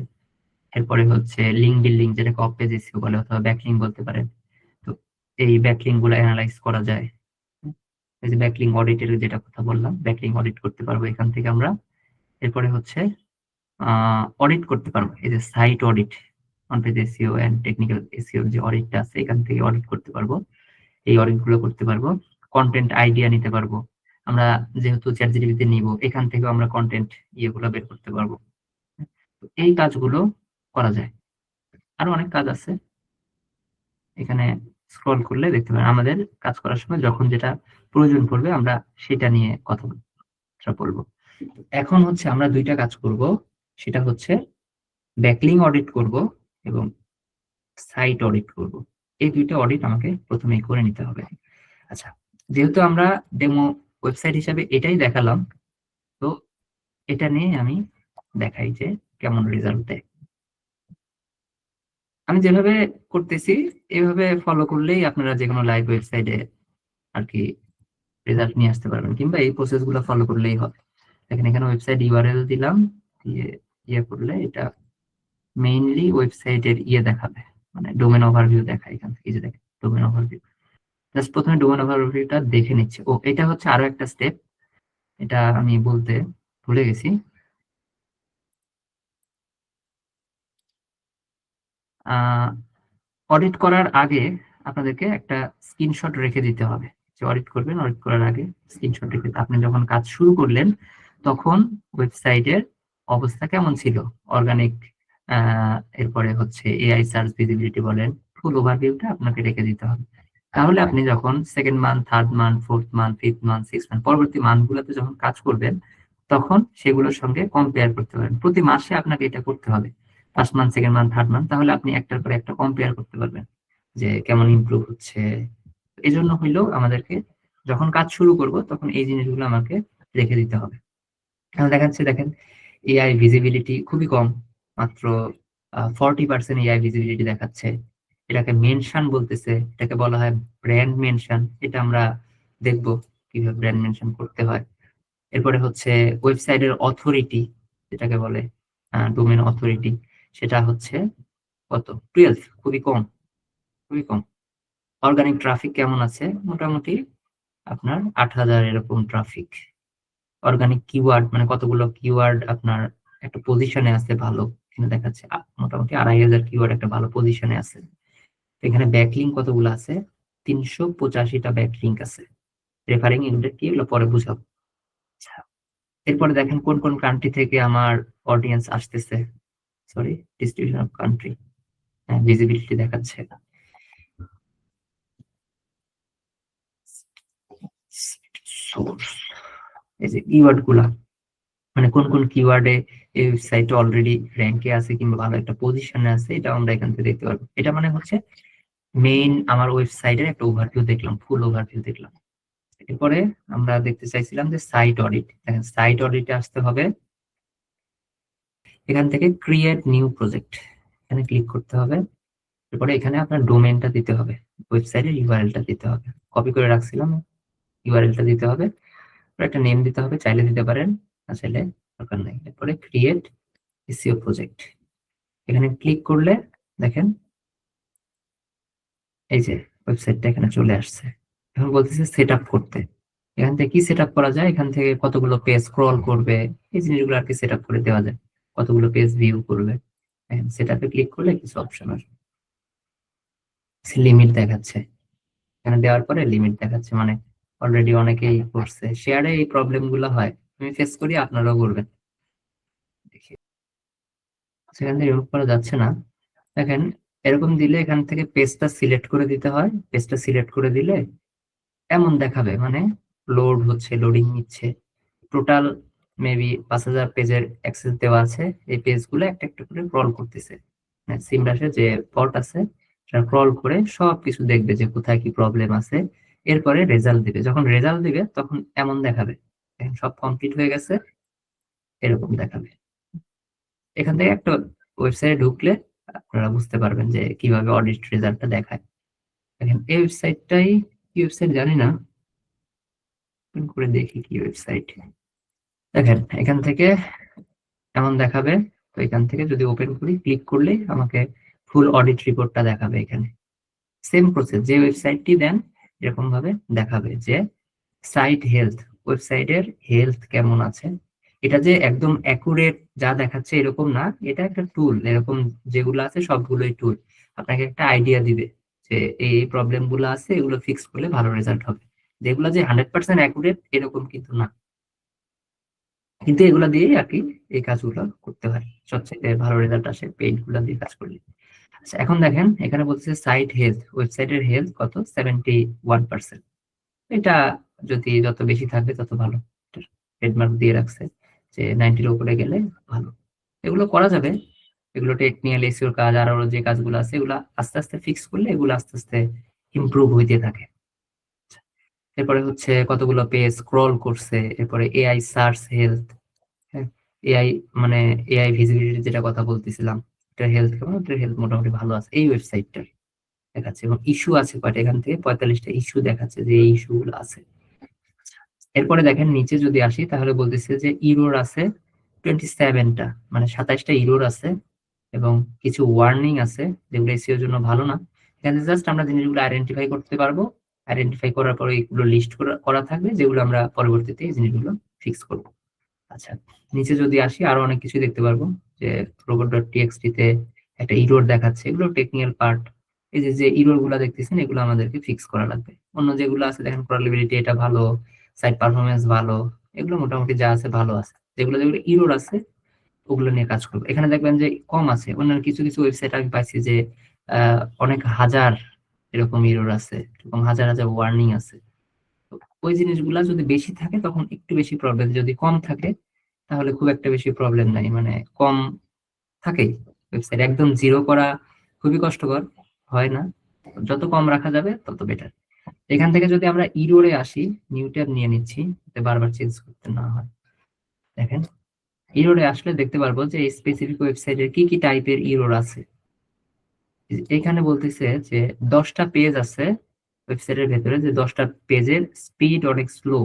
এরপরে হচ্ছে লিঙ্ক বিল্ডিং, যেটাকে অফ পেজ এসইও বলে অথবা ব্যাকলিঙ্ক বলতে পারেন। তো এই ব্যাকলিঙ্ক গুলো অ্যানালাইজ করা যায়। এই যে ব্যাকলিঙ্ক অডিটের যেটা কথা বললাম, ব্যাকলিঙ্ক অডিট করতে পারবো এখান থেকে আমরা। এরপরে হচ্ছে অডিট করতে পারবো, এই যে site audit, on page SEO and technical SEO যে অডিটটা আছে এখান থেকে অডিট করতে পারবো, এই অডিট গুলো করতে পারবো। কন্টেন্ট আইডিয়া নিতে পারবো আমরা, যেহেতু চ্যাটজিপিটি নিব এখান থেকে আমরা কন্টেন্ট ইয়েগুলো বের করতে পারবো। তো এই কাজগুলো করা যায়, আরো অনেক কাজ আছে, এখানে স্ক্রল করলে দেখতে পারেন। আমাদের কাজ করার সময় যখন যেটা প্রয়োজন পড়বে আমরা সেটা নিয়ে কথা বলবো। এখন হচ্ছে আমরা দুইটা কাজ করব, সেটা হচ্ছে ব্যাকলিঙ্ক অডিট করব এবং সাইট অডিট করব। এই দুইটা অডিট আমাকে প্রথমেই করে নিতে হবে। আচ্ছা, যেহেতু আমরা ডেমো ওয়েবসাইট হিসাবে এটাই দেখালাম, তো এটা নিয়ে আমি দেখাই যে কেমন রেজাল্ট দেয়। আমি যেভাবে করতেছি এভাবে ফলো করলেই আপনারা যে কোনো লাইভ ওয়েবসাইটে আর কি রেজাল্ট নিয়ে আসতে পারবেন, কিংবা এই প্রসেস গুলো ফলো করলেই হবে। দেখেন এখানে ওয়েবসাইট ইউআরএল দিলাম, দিয়ে ইয়ে করলে এটা মেইনলি ওয়েবসাইটের ইয়ে দেখাবে, মানে ডোমেন ওভারভিউ দেখায় এখান থেকে। এই যে দেখেন ডোমেন ওভারভিউ, জাস্ট প্রথমে ডোমেন ওভারভিউটা দেখে নিচ্ছে। ও, এটা হচ্ছে আরো একটা স্টেপ, এটা আমি বলতে ভুলে গেছি। অডিট করার আগে আপনাদেরকে একটা স্ক্রিনশট রেখে দিতে হবে, যে অডিট করবেন, অডিট করার আগে স্ক্রিনশট রেখে, আপনি যখন কাজ শুরু করলেন তখন ওয়েবসাইটের অবস্থা কেমন ছিল, অর্গানিক, এরপরে হচ্ছে এআই সার্চ ভিজিবিলিটি বলেন, ফুল ওভারভিউটা আপনাকে রেখে দিতে হবে। তাহলে আপনি যখন second month, third month, fourth month, fifth month, six month, পরবর্তী মান্থগুলোতে যখন কাজ করবেন তখন সেগুলোর সঙ্গে কম্পেয়ার করতে পারেন। প্রতি মাসে আপনাকে এটা করতে হবে, first month, second month, third month, তাহলে আপনি একটার পর একটা কম্পেয়ার করতে পারবেন যে কেমন ইমপ্রুভ হচ্ছে। এই জন্য হইলেও আমাদেরকে যখন কাজ শুরু করব তখন এই জিনিসগুলো আমাকে রেখে দিতে হবে। এখন দেখাচ্ছে, দেখেন এআই ভিজিবিলিটি খুবই কম, মাত্র 40% এআই ভিজিবিলিটি দেখাচ্ছে। এটাকে মেনশন বলতেছে, এটাকে বলা হয় ব্র্যান্ড মেনশন। এটা আমরা দেখব কিভাবে ব্র্যান্ড মেনশন করতে হয়। এরপরে হচ্ছে ওয়েবসাইটের অথরিটি, যেটাকে বলে ডোমেন অথরিটি, সেটা হচ্ছে কত, 12, খুবই কম, খুবই কম। অর্গানিক ট্রাফিক কেমন আছে, মোটামুটি আপনার 8,000 এরকম ট্রাফিক। অর্গানিক কিওয়ার্ড, মানে কতগুলো কিওয়ার্ড আপনার একটা পজিশনে আছে ভালো, এখানে দেখাচ্ছে মোটামুটি 2,500 কিওয়ার্ড একটা ভালো পজিশনে আছে। এখানে ব্যাকলিঙ্ক কতগুলো আছে? 385টা ব্যাকলিঙ্ক আছে। রেফারিং ইন্ডেক্স কি এগুলো পরে বুঝাবো। আচ্ছা, এরপরে দেখেন কোন কোন কান্ট্রি থেকে আমার অডিয়েন্স আসতেছে। সরি, ডিস্ট্রিবিউশন অফ কান্ট্রি, হ্যাঁ ভিজিবিলিটি দেখাচ্ছে। সোর্স, এই যে কিওয়ার্ড গুলা, মানে কোন কোন কিওয়ার্ডে এই ওয়েবসাইটে অলরেডি র্যাঙ্কে আছে কিংবা ভালো একটা পজিশনে আছে, এটা আমরা এখান থেকে দেখতে পারবো। এটা মানে হচ্ছে মেইন আমার ওয়েবসাইটের একটা ওভারভিউ দেখলাম, ফুল ওভারভিউ দেখলাম। এরপরে আমরা দেখতে চাইছিলাম যে সাইট অডিট। দেখেন সাইট অডিটে আসতে হবে, এখান থেকে ক্রিয়েট নিউ প্রজেক্ট, এখানে ক্লিক করতে হবে। এরপরে এখানে আপনার ডোমেনটা দিতে হবে, ওয়েবসাইটের ইউআরএলটা দিতে হবে, কপি করে রাখছিলাম, ইউআরএলটা দিতে হবে, একটা নেম দিতে হবে, চাইলে দিতে পারেন, না চাইলে দরকার নেই। এরপরে ক্রিয়েট এসইও প্রজেক্ট, এখানে ক্লিক করলে দেখেন এই যে ওয়েবসাইটটা এখানে চলে আসছে। এখন বলতেছে সেট আপ করতে, এখান থেকে কি সেট আপ করা যায়, এখান থেকে কতগুলো পেজ স্ক্রল করবে, এই জিনিসগুলো আর কি সেট আপ করে দেওয়া যায়, কতগুলো পেজ ভিউ করবে। সেট আপে ক্লিক করলে কিছু অপশন আসবে, লিমিট দেখাচ্ছে, এখানে দেওয়ার পরে লিমিট দেখাচ্ছে, মানে অলরেডি অনেকেই করছে। শেয়ারে এই প্রবলেম গুলো হয়, আমি ফেস করি, আপনারাও করবেন। দেখি সেখান থেকে রিমুভ করা যাচ্ছে না। দেখেন এরকম দিলে এখান থেকে পেজটা সিলেক্ট করে দিতে হয়, পেজটা সিলেক্ট করে দিলে এমন দেখাবে, মানে লোড হচ্ছে, লোডিং নিচ্ছে, টোটাল মেবি 5,000 পেজের অ্যাক্সেস দেওয়া আছে, এই পেজগুলো একটা একটা করে ক্রল করতেছে। সিমরাশে যে পট আছে সেটা ক্রল করে সবকিছু দেখবে যে কোথায় কি প্রবলেম আছে, এরপরে রেজাল্ট দিবে। যখন রেজাল্ট দিবে তখন এমন দেখাবে, দেখেন সব কমপ্লিট হয়ে গেছে, এরকম দেখাবে। এখান থেকে একটা ওয়েবসাইটে ঢুকলে আপনারা বুঝতে পারবেন যে কিভাবে অডিট রেজাল্টটা দেখায়। দেখেন এই ওয়েবসাইটটাই কি ওয়েবসাইট জানি না, open করে দেখি কি ওয়েবসাইট। দেখেন এখান থেকে এমন দেখাবে, তো এখান থেকে যদি ওপেন করি, ক্লিক করলে আমাকে ফুল অডিট রিপোর্টটা দেখাবে। এখানে সেম প্রসেস, যে ওয়েবসাইটটি দেন এরকম ভাবে দেখাবে যে সাইট হেলথ, ওয়েবসাইটের হেলথ কেমন আছে। এটা যে একদম অ্যাকুরেট যা দেখাচ্ছে এরকম না, এটা একটা টুল, এরকম যেগুলো আছে সবগুলোই টুল, আপনাকে একটা আইডিয়া দিবে যে এই প্রবলেম গুলো আছে, এগুলো ফিক্স করলে ভালো রেজাল্ট হবে। যেগুলো যে 100% অ্যাকুরেট এরকম কিন্তু না, কিন্তু এগুলা দিয়ে আর কি এই কাজগুলো করতে হয়, সবচেয়ে ভালো রেজাল্ট আসে পেইড গুলা দিয়ে কাজ করলে। আচ্ছা এখন দেখেন এখানে বলছে সাইট হেলথ, ওয়েবসাইটের হেলথ কত, 71%। এটা যদি যত বেশি থাকবে তত ভালো, ট্রেডমার্ক দিয়ে রাখছে যে 90-এর উপরে গেলে ভালো। এগুলো করা যাবে, এগুলো টেকনিক্যাল এসইওর কাজ, আর আরো যে কাজগুলো আছে এগুলো আস্তে আস্তে ফিক্স করলে এগুলো আস্তে আস্তে ইমপ্রুভ হইতে থাকে। এরপরে হচ্ছে কতগুলো পেজ স্ক্রল করছে, এরপরে এআই সার্চ হেলথ, হ্যাঁ এআই মানে এআই ভিজিবিলিটি যেটা কথা বলতেছিলাম, এটা হেলথ কেমন, এটা হেলথ মোটামুটি ভালো আছে এই ওয়েবসাইটটার দেখাচ্ছে। এবং ইস্যু আছে কয়টা, এখান থেকে 45টা ইস্যু দেখাচ্ছে যে এই ইস্যু গুলো আছে। এরপরে দেখেন নিচে যদি আসি তাহলে বলতেছে যে ইরোর আছে 27টা, মানে 27টা ইরোর আছে, এবং কিছু ওয়ার্নিং আছে যেগুলো এসইওর জন্য ভালো না। এখানে জাস্ট আমরা জিনিসগুলো আইডেন্টিফাই করতে পারবো, আইডেন্টিফাই করার পরে এগুলো লিস্ট করা থাকবে, যেগুলো আমরা পরবর্তীতে এই জিনিসগুলো ফিক্স করবো। আচ্ছা নিচে যদি আসি আরো অনেক কিছু দেখতে পারবো, যে robot.txt তে একটা ইরোর দেখাচ্ছে, এগুলো টেকনিক্যাল পার্ট। এই যে যে ইরোর গুলা দেখতেছেন এগুলো আমাদেরকে ফিক্স করা লাগবে। অন্য যেগুলো আছে দেখেন ক্রলেবিলিটি এটা ভালো, সাইট পারফরমেন্স ভালো, এগুলো মোটামুটি যা আছে ভালো আছে। যেগুলো যেগুলো ইরোর আছে ওগুলো নিয়ে কাজ করবো। এখানে দেখবেন যে কম আছে, অন্যান্য কিছু কিছু ওয়েবসাইট আমি পাইছি যে অনেক হাজার এরকম ইরোর আছে, এরকম হাজার হাজার ওয়ার্নিং আছে। তো ওই জিনিসগুলা যদি বেশি থাকে তখন একটু বেশি প্রবলেম, যদি কম থাকে তাহলে খুব একটা বেশি প্রবলেম নাই, মানে কম থাকেই। ওয়েবসাইট একদম জিরো করা খুবই কষ্টকর, হয় না, যত কম রাখা যাবে তত বেটার। এখান থেকে যদি আমরা ইরোরে আসি, নিউ ট্যাব নিয়ে নিচ্ছি যাতে বারবার চেঞ্জ করতে না হয়। দেখেন ইরোরে আসলে দেখতে পারবো যে এই স্পেসিফিক ওয়েবসাইটের কি কি টাইপের ইরোর আছে। এখানে বলতেছে যে 10টা পেজ আছে ওয়েবসাইটের ভেতরে, যে 10টা পেজের স্পিড অনেক স্লো।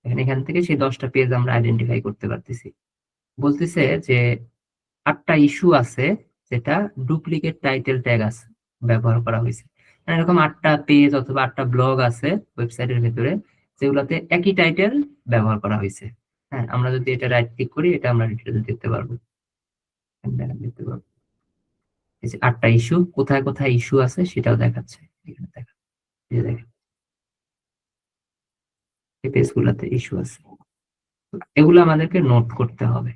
এখান থেকে সেই 10টা পেজ আমরা আইডেন্টিফাই করতে পারতেছি। বলতেছে যে 8টা ইস্যু আছে যেটা ডুপ্লিকেট টাইটেল ট্যাগ আছে ব্যবহার করা হয়েছে, মানে এরকম 8টা পেজ অথবা 8টা ব্লগ আছে ওয়েবসাইটের ভেতরে যেগুলোতে একই টাইটেল ব্যবহার করা হয়েছে। হ্যাঁ আমরা যদি এটা রাইট ক্লিক করি এটা আমরা ডিটেইলস দেখতে পারবো। দেখতে পাবো এই যে 8টা ইস্যু, কোথায় কোথায় ইস্যু আছে সেটাও দেখাচ্ছে এখানে। দেখেন এই যে দেখেন এই পেজগুলোতে ইস্যু আছে, এগুলো আমাদেরকে নোট করতে হবে।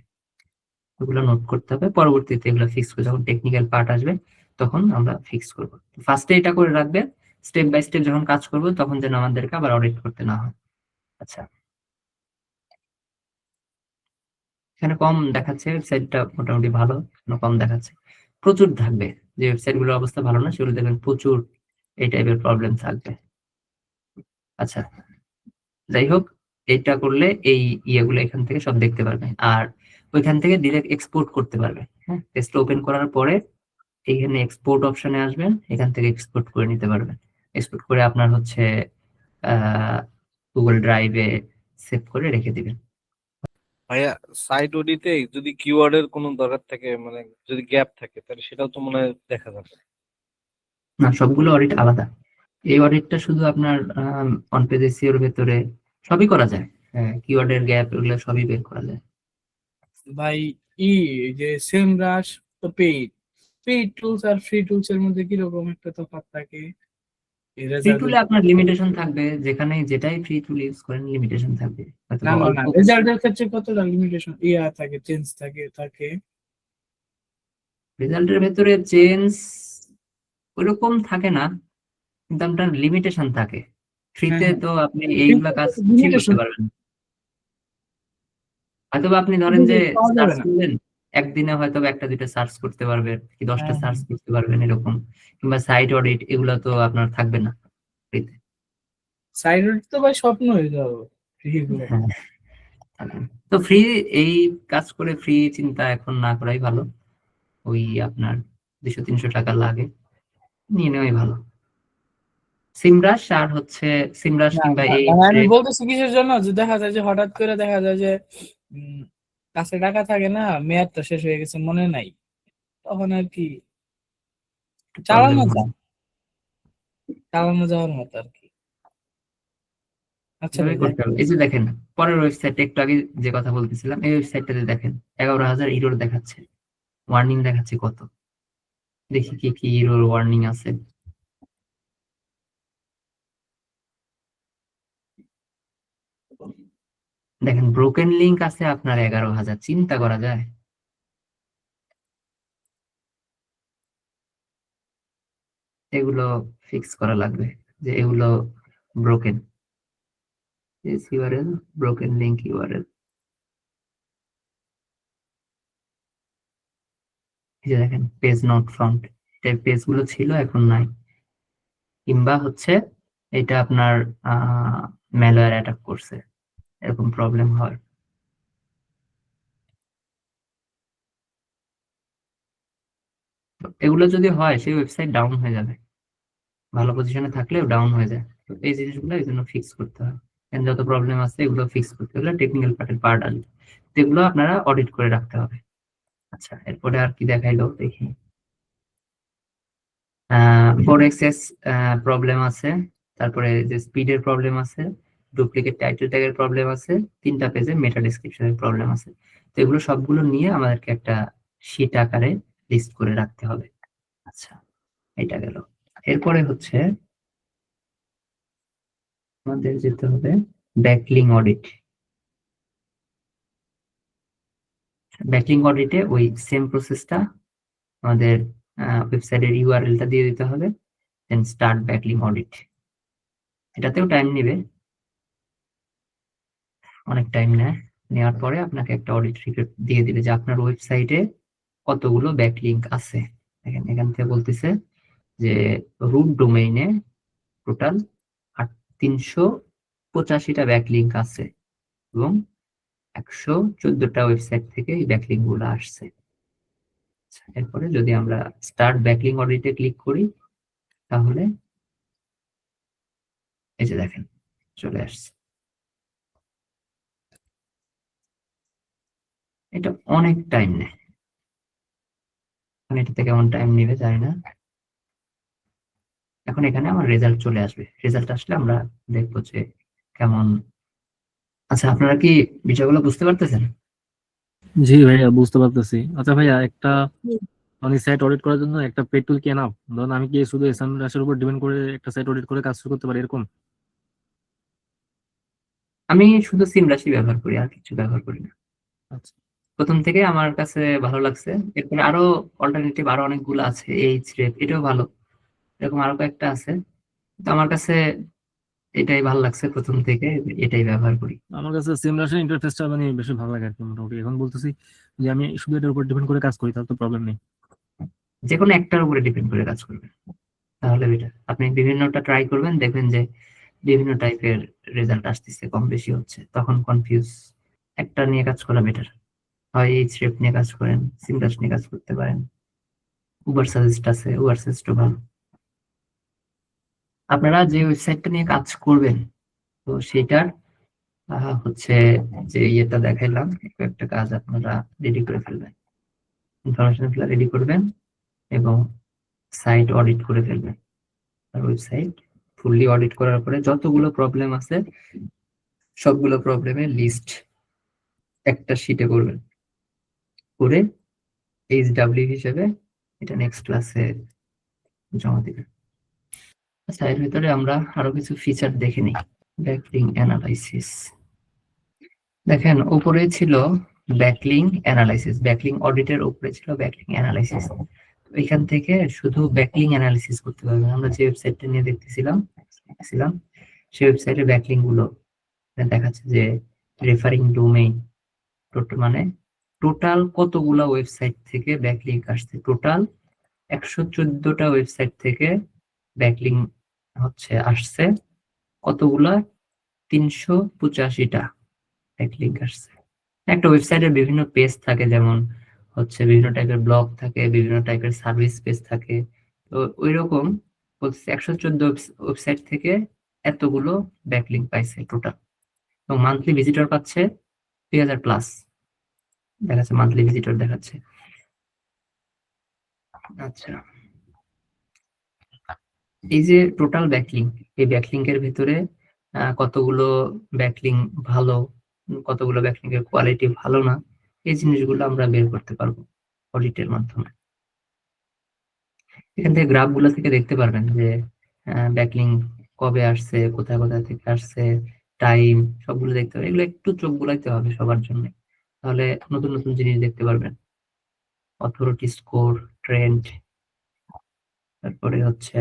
এগুলো নোট করতে হবে, পরবর্তীতে এগুলো ফিক্স করে যখন টেকনিক্যাল পার্ট আসবে তখন আমরা ফিক্স করব। ফার্স্টে এটা করে রাখবে, স্টেপ বাই স্টেপ যখন কাজ করব তখন যেন আমাদেরকে আবার অডিট করতে না হয়। আচ্ছা, এখানে কম দেখাচ্ছে, ওয়েবসাইটটা মোটামুটি ভালো, কম দেখাচ্ছে। প্রচুর থাকবে, যে ওয়েবসাইট গুলোর অবস্থা ভালো না সেগুলো দেখবেন প্রচুর এই টাইপের প্রবলেম থাকবে। আচ্ছা, যাই হোক, এটা করলে এই ইয়েগুলো এখান থেকে সব দেখতে পারবে, আর ওইখান থেকে ডিরেক্ট এক্সপোর্ট করতে পারবে। হ্যাঁ, টেস্টটা ওপেন করার পরে এইখানে এক্সপোর্ট অপশনে আসবেন, এখান থেকে এক্সপোর্ট করে নিতে পারবেন। এক্সপোর্ট করে আপনার হচ্ছে গুগল ড্রাইভে সেভ করে রেখে দিবেন। ভাইয়া, সাইট ওডিতে যদি কিওয়ার্ডের কোনো দরকার থাকে, মানে যদি গ্যাপ থাকে, তাহলে সেটাও তো মনে হয় দেখা যাবে। না, সবগুলো অডিট আলাদা। এই অডিটটা শুধু আপনার অন পেজ এসইও এর ভেতরে সবই করা যায়। হ্যাঁ, কিওয়ার্ডের গ্যাপ এগুলো সবই বের করা যায়। ভাই এই যে সেম ব্রাশ তো পেইড পেইড টুলস আর ফ্রি টুলস এর মধ্যে কিরকম একটা তফাৎ থাকে? ফ্রি টুলে আপনার লিমিটেশন থাকবে, যেখানে যেটাই ফ্রি টুল ইউজ করেন লিমিটেশন থাকবে, হয়তো না না অল্প না, রেজাল্টের ক্ষেত্রে কতটা লিমিটেশন থাকে, চেঞ্জ থাকে? রেজাল্টের ভেতরে চেঞ্জ ওইরকম থাকে না, কিন্তু আপনার লিমিটেশন থাকে। হ্যাঁ ফ্রিতে হ্যাঁ, তো আপনি এইগুলা কাজ কিছুই করতে লিমিটেশন পারবেন না। হয়তো আপনি ধরেন যে পাওয়া যাবে সার্চ না। করলেন, একদিনে হয়তো একটা দুইটা সার্চ করতে পারবেন, কি 10টা হ্যাঁ সার্চ হ্যাঁ, করতে পারবেন এরকম। কিংবা সাইট অডিট এগুলো তো আপনার থাকবে না ফ্রিতে। সাইড তো ভাই স্বপ্ন হয়ে যাবে ফ্রি গুলো। হ্যাঁ, থাকবে না। তো ফ্রি এই কাজ করে ফ্রি চিন্তা এখন না করাই ভালো। ওই আপনার 200-300 টাকা লাগে, নিয়ে নেওয়াই ভালো। সিমরাশ আর হচ্ছে সিমরাশ না কিংবা না, এই মানে আমি বলতেছি কিসের জন্য, যে দেখা যায় যে হঠাৎ করে দেখা যায় যে উম, কাছে টাকা থাকে না, মেয়াদটা শেষ হয়ে গেছে, মনে নাই, তখন আর কি প্রবলেম চালানো হয়। যায়, চালানো যাওয়ার মতো আর কি। আচ্ছা ভাই, এভাবেই করতে হবে। এই যে দেখেন পরের ওয়েবসাইটটা, একটু আগে যে কথা বলতেছিলাম, এই ওয়েবসাইটটাতে দেখেন 11,000 ইরোর দেখাচ্ছে, ওয়ার্নিং দেখাচ্ছে কত। দেখি কি কি ইরোর ওয়ার্নিং আছে। দেখেন ব্রোকেন লিংক আছে আপনার 11,000, চিন্তা করা যায়। এগুলো ফিক্স করা লাগবে, যে এগুলো broken URL, broken link URL. এই যে দেখেন পেজ নট ফাউন্ড, এই পেজ গুলো ছিল এখন নাই, কিংবা হচ্ছে এটা আপনার ম্যালওয়্যার অ্যাটাক করছে, এরকম প্রবলেম হয়। তো এগুলো যদি হয় সেই ওয়েবসাইট ডাউন হয়ে যাবে, ভালো পজিশনে থাকলেও ডাউন হয়ে যায়। তো এই জিনিসগুলো এই জন্য ফিক্স করতে হয়। And যত প্রবলেম আছে এগুলো ফিক্স করতে হলে টেকনিক্যাল পার্টের পার্ট আসবে, তো এগুলো আপনারা অডিট করে রাখতে হবে। আচ্ছা, এরপরে আর কি দেখাইলো দেখি। ফোরেক্সেস প্রবলেম আছে, তারপরে যে স্পিডের প্রবলেম আছে, ডুপ্লিকেট টাইটেল ট্যাগের প্রবলেম আছে, 3টা পেজে মেটা ডেসক্রিপশনের প্রবলেম আছে। তো এগুলো সবগুলো নিয়ে আমাদেরকে একটা শীট আকারে লিস্ট করে রাখতে হবে। আচ্ছা, এটা গেল। এরপরে হচ্ছে আমাদের যেতে হবে ব্যাকলিং অডিট। ব্যাকলিং অডিটে ওই সেম প্রসেসটা, আমাদের ওয়েবসাইটের ইউআরএলটা দিয়ে দিতে হবে, দেন স্টার্ট ব্যাকলিং অডিট। এটাতেও টাইম নেবে, অনেক টাইম নেয়। নেওয়ার পরে আপনাকে একটা অডিট রিপোর্ট দিয়ে দিবে যে আপনার ওয়েবসাইটে কতগুলো ব্যাকলিংক আছে। দেখেন এখান থেকে বলতেছে যে রুট ডোমেইনে টোটাল 385টা ব্যাকলিংক আছে, এবং 114টা ওয়েবসাইট থেকে এই ব্যাকলিংক গুলো আসছে। আচ্ছা, এরপরে যদি আমরা স্টার্ট ব্যাকলিং অডিটে ক্লিক করি, তাহলে এই যে দেখেন চলে আসছে। এটা অনেক টাইম নেয়, এখন এটাতে কেমন টাইম নেবে জানি না। এখন এখানে আমার রেজাল্ট চলে আসবে, রেজাল্ট আসলে আমরা দেখবো যে কেমন। আচ্ছা, আপনারা কি বিষয়গুলো বুঝতে পারতেছেন? জি ভাইয়া, বুঝতে পারতেছি। আচ্ছা ভাইয়া, একটা মানে সাইট অডিট করার জন্য একটা পেড টুল কি এনাফ? ধরুন আমি কি শুধু এসএমএস উপর ডিপেন্ড করে একটা সাইট অডিট করে কাজ শুরু করতে পারি এরকম? আমি শুধু সিম রাশি ব্যবহার করি, আর কিছু ব্যবহার করি না। আচ্ছা। প্রথম থেকে আমার কাছে ভালো লাগছে। এরপরে আরো অল্টারনেটিভ আরো অনেকগুলো আছে, এইচরেপ এটাও ভালো, এরকম আরো কয়েকটা আছে। তো আমার কাছে এটাই ভালো লাগছে প্রথম থেকে, এটাই ব্যবহার করি। আমার কাছে সিমুলেশন ইন্টারফেসটা মানে বেশি ভালো লাগে আর কি। মোটামুটি এখন বলতেছি যে আমি শুধু এটার উপর ডিপেন্ড করে কাজ করি, তাহলে তো প্রবলেম নেই। যে কোনো একটার উপরে ডিপেন্ড করে কাজ করবেন, তাহলে বেটার। আপনি বিভিন্নটা ট্রাই করবেন, দেখবেন যে বিভিন্ন টাইপের রেজাল্ট আসতেছে, কম বেশি হচ্ছে, তখন কনফিউজ। একটা নিয়ে কাজ করা বেটার। হয় এইচরেপ নিয়ে কাজ করেন, সিমরাশ নিয়ে কাজ করতে পারেন, উবার সাজেস্ট আছে, উবার সাজেস্টও ভালো। আপনারা যে ওয়েবসাইটটা নিয়ে কাজ করবেন, তো সেটার হচ্ছে যে ইয়েটা দেখাইলাম, একটা কাজ আপনারা রেডি করে ফেলবেন, ইনফরমেশন গুলো রেডি করবেন এবং সাইট অডিট করে ফেলবেন। আর ওয়েবসাইট ফুললি অডিট করার পরে যতগুলো প্রবলেম আছে সবগুলো প্রবলেমের লিস্ট একটা শিটে করবেন, করে এইচডাব্লিউ হিসেবে এটা নেক্সট ক্লাসে জমা দিবেন। আচ্ছা, এর ভিতরে আমরা আরো কিছু ফিচার দেখে নিই। ব্যাকলিং অ্যানালাইসিস, দেখেন উপরে ছিল ব্যাকলিং অ্যানালাইসিস, ব্যাকলিং অডিটের উপরে ছিল ব্যাকলিং অ্যানালাইসিস। এখান থেকে শুধু ব্যাকলিং অ্যানালিসিস করতে পারবেন। আমরা যে ওয়েবসাইটটা নিয়ে দেখতেছিলাম সেই ওয়েবসাইটের ব্যাকলিং গুলো দেখাচ্ছে যে রেফারিং ডোমেইন, মানে টোটাল কতগুলা ওয়েবসাইট থেকে ব্যাকলিং আসছে। টোটাল 114টা ওয়েবসাইট থেকে ব্যাকলিং হচ্ছে আসছে, কতগুলা? 385টা ব্যাকলিং আসছে। একটা ওয়েবসাইটের বিভিন্ন পেজ থাকে, যেমন হচ্ছে বিভিন্ন টাইপের ব্লগ থাকে, বিভিন্ন টাইপের সার্ভিস পেজ থাকে। তো ওই রকম 114 ওয়েবসাইট থেকে এতগুলো ব্যাকলিং পাইছে টোটাল, এবং মান্থলি ভিজিটর পাচ্ছে 3000 প্লাস দেখাচ্ছে, মান্থলি ভিজিটর দেখাচ্ছে। আচ্ছা, এই যে টোটাল ব্যাকলিং, এই ব্যাকলিং এর ভিতরে কতগুলো ব্যাকলিং ভালো, কতগুলো ব্যাকলিং এর কোয়ালিটি ভালো না, এই জিনিসগুলো আমরা বের করতে পারবো অডিটের মাধ্যমে। এখান থেকে গ্রাফ গুলো থেকে দেখতে পারবেন যে ব্যাকলিং কবে আসছে, কোথায় কোথায় থেকে আসছে, টাইম, সবগুলো দেখতে হবে। এগুলো একটু চোখ বুলাইতে হবে সবার জন্য, তাহলে নতুন নতুন জিনিস দেখতে পারবেন। অথরিটি স্কোর, ট্রেন্ড, তারপরে হচ্ছে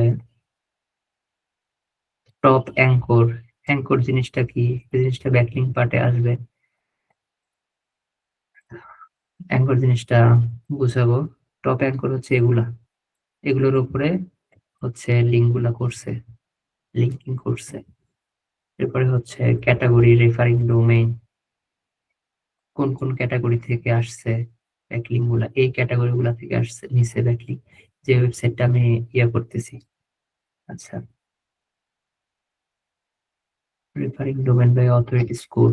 টপ অ্যাঙ্কর। অ্যাঙ্কর জিনিসটা কি? এই জিনিসটা ব্যাকলিং পার্টে আসবে। অ্যাঙ্কর জিনিসটা বুঝাবো। টপ অ্যাঙ্কর হচ্ছে এগুলা, এগুলোর উপরে হচ্ছে লিঙ্ক গুলা করছে, লিঙ্কিং করছে। এরপরে হচ্ছে ক্যাটাগরি, রেফারিং ডোমেইন, কোন কোন ক্যাটাগরি থেকে আসছে ব্যাকলিং গুলা, এই ক্যাটাগরি গুলা থেকে আসছে নিচে ব্যাকলিং, যে ওয়েবসাইটটা আমি ইয়ে করতেছি। আচ্ছা, referring domain by authority score,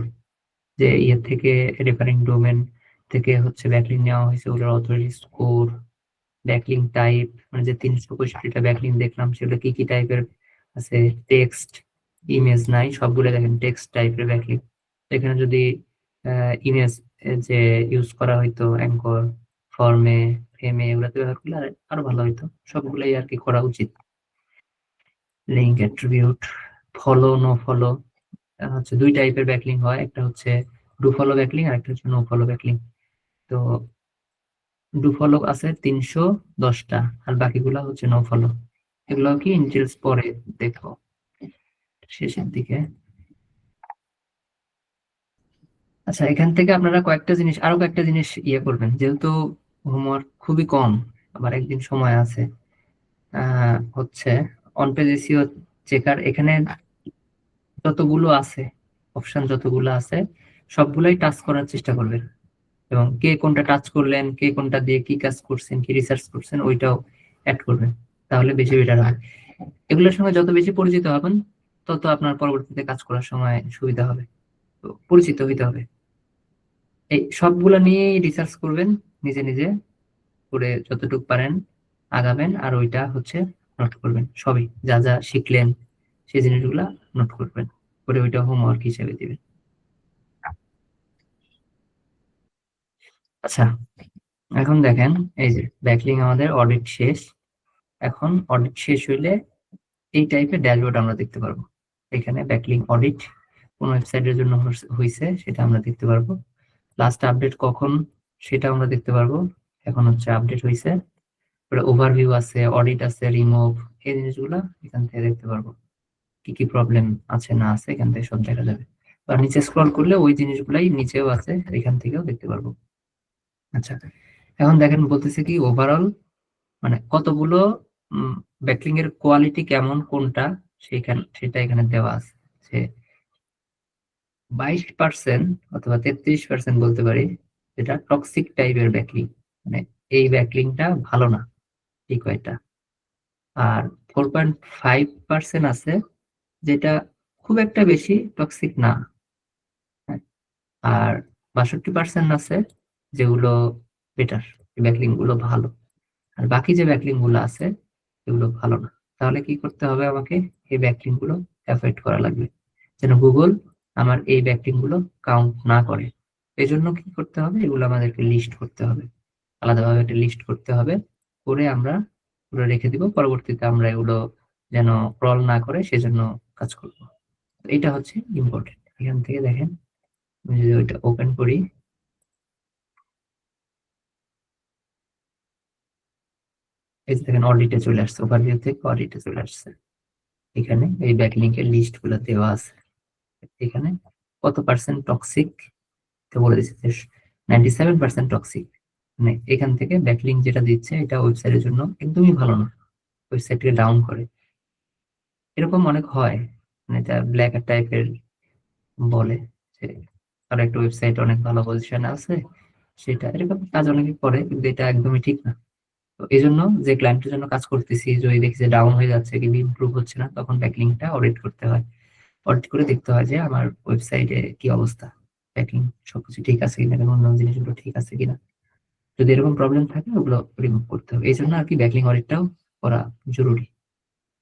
যে ইয়ে থেকে রেফারিং ডোমেন থেকে হচ্ছে ব্যাকলিং নেওয়া হয়েছে, ওগুলোর অথরিটি স্কোর। ব্যাকলিং টাইপ, মানে যে 365টা ব্যাকলিং দেখলাম সেগুলো কি কি টাইপের আছে, টেক্সট, ইমেজ নাই, সবগুলো দেখেন টেক্সট টাইপের ব্যাকলিং। এখানে যদি ইমেজ যে ইউজ করা হয়তো অ্যাঙ্কর, ফর্মে, ফ্রেমে, এগুলোতে ব্যবহার করলে আরো ভালো হইতো। সবগুলাই আর কি করা উচিত। Link attribute, follow, no follow, হচ্ছে দুই টাইপের ব্যাকলিং হয়, একটা হচ্ছে ডু ফলো ব্যাকলিং আর একটা হচ্ছে নো ফলো ব্যাকলিং। তো ডু ফলো আছে 310টা, আর বাকিগুলা হচ্ছে নো ফলো। এগুলো কি ইনডিটেলস পরে দেখো শেষের দিকে। আচ্ছা, এখান থেকে আপনারা আরো কয়েকটা জিনিস ইয়ে করবেন, যেহেতু হোমওয়ার্ক খুবই কম, আবার একদিন সময় আছে। হচ্ছে অন পেজ এসইও চেকার, এখানে যতগুলো আছে অপশন, যতগুলো আছে সবগুলাই টাচ করার চেষ্টা করবেন, এবং কে কোনটা টাচ করলেন, কে কোনটা দিয়ে কি কাজ করছেন, কি রিসার্চ করছেন, ওইটাও অ্যাড করবেন, তাহলে বেশি বেটার হবে। এগুলোর সঙ্গে যত বেশি পরিচিত হবেন, তত আপনার পরবর্তীতে কাজ করার সময় সুবিধা হবে। তো পরিচিত হইতে হবে, এই সবগুলা নিয়েই রিসার্চ করবেন নিজে নিজে, করে যতটুকু পারেন আগাবেন, আর ওইটা হচ্ছে নোট করবেন, সবই যা যা শিখলেন সেই জিনিসগুলা নোট করবেন, করে ওইটা হোমওয়ার্ক হিসেবে দিবেন। আচ্ছা, এখন দেখেন এই যে ব্যাকলিং আমাদের অডিট শেষ। এখন অডিট শেষ হইলে এই টাইপের ড্যাশবোর্ড আমরা দেখতে পারবো। এখানে ব্যাকলিং অডিট কোন ওয়েবসাইটের জন্য হয়েছে সেটা আমরা দেখতে পারবো। লাস্ট আপডেট কখন সেটা আমরা দেখতে পারবো। এখন হচ্ছে আপডেট হয়েছে, ওভারভিউ আছে, অডিট আছে, রিমুভ, এই জিনিসগুলো এখান থেকে দেখতে পারবো। কি কি প্রবলেম আছে না আছে এখান থেকে সব দেখা যাবে। বা নিচে স্ক্রল করলে ওই জিনিসগুলাই নিচেও আছে, এখান থেকেও দেখতে পারবো। আচ্ছা, এখন দেখেন বলতেছে কি ওভারঅল মানে কতগুলো ব্যাকলিং এর কোয়ালিটি কেমন কোনটা সেটা এখানে দেওয়া আছে যে 22% অথবা 33% বলতে পারি যেটা টক্সিক টাইপের ব্যাকলিং, মানে এই ব্যাকলিংটা ভালো না এই কয়টা। আর 4.5% আছে যেটা খুব একটা বেশি টক্সিক না। হ্যাঁ, আর 62% আছে যেগুলো বেটার, ব্যাকলিং গুলো ভালো। আর বাকি যে ব্যাকলিং গুলো আছে এগুলো ভালো না। তাহলে কি করতে হবে, আমাকে এই ব্যাকলিং গুলো অ্যাভয়েড করা লাগবে যেন গুগল আমার এই ব্যাকলিং গুলো কাউন্ট না করে। এই জন্য কি করতে হবে, এগুলো আমাদেরকে লিস্ট করতে হবে, আলাদাভাবে একটা লিস্ট করতে হবে, করে আমরা পুরো রেখে দিব। পরবর্তীতে আমরা এগুলো যেন ক্রল না করে সেজন্য কাজ করব। তো এটা হচ্ছে ইম্পর্টেন্ট। এখান থেকে দেখেন আমি যদি ওইটা ওপেন করি, এই যে দেখেন অডিটে চলে আসছে, ওভারভিউ থেকে অডিটে চলে আসছে। এখানে এই ব্যাকলিংকের লিস্ট গুলো দেওয়া আছে। এখানে কত পার্সেন্ট টক্সিক বলে দিচ্ছে, 97% টক্সিক। মানে এখান থেকে ব্যাকলিং যেটা দিচ্ছে এটা ওয়েবসাইটের জন্য একদমই ভালো না, ওয়েবসাইটকে ডাউন করে। এরকম অনেক হয়, মানে এটা ব্ল্যাক টাইপের বলে যে আর একটা ওয়েবসাইট অনেক ভালো পজিশনে আছে, সেটা এরকম কাজ অনেকে করে, কিন্তু এটা একদমই ঠিক না। তো এই জন্য যে ক্লায়েন্টের জন্য কাজ করতেছি যদি দেখি যে ডাউন হয়ে যাচ্ছে কিন্তু ইমপ্রুভ হচ্ছে না, তখন ব্যাকলিংটা অডিট করতে হয়। অডিট করে দেখতে হয় যে আমার ওয়েবসাইটে কি অবস্থা, ব্যাকলিং সবকিছু ঠিক আছে কিনা, অন্য জিনিসগুলো ঠিক আছে কিনা। যদি এরকম প্রবলেম থাকে ওগুলো রিমুভ করতে হবে। এই জন্য আর কি ব্যাকলিং অডিটটাও করা জরুরি।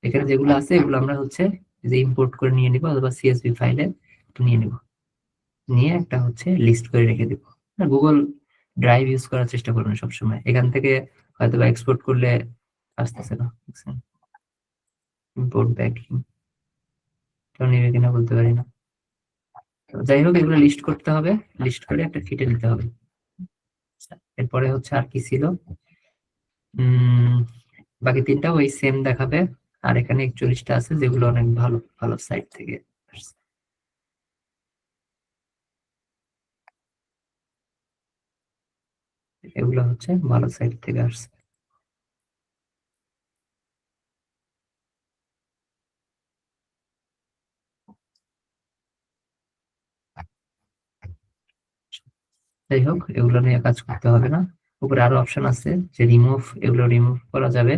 এখানে যেগুলো আছে এগুলো আমরা হচ্ছে যে ইম্পোর্ট করে নিয়ে নিব অথবা সিএসভি ফাইলে নিয়ে নিব, নিয়ে একটা হচ্ছে লিস্ট করে রেখে দিব। গুগল ড্রাইভ ইউজ করার চেষ্টা করবেন সবসময়। এখান থেকে হয়তো বা এক্সপোর্ট করলে আসতেছে না, ইম্পোর্ট ব্যাকলিং কেউ নেবে কিনা বলতে পারি না। তো যাই হোক এগুলো লিস্ট করতে হবে, লিস্ট করে একটা ফিটে নিতে হবে। এরপরে হচ্ছে আর কি ছিল, উম বাকি তিনটা ওই সেম দেখাবে। আর এখানে 41টা আছে যেগুলো অনেক ভালো ভালো সাইট থেকে আসছে। এগুলো হচ্ছে ভালো সাইট থেকে আসছে। যাই হোক এগুলো নিয়ে কাজ করতে হবে না। উপরে আরো অপশন আছে যে রিমুভ, এগুলো রিমুভ করা যাবে।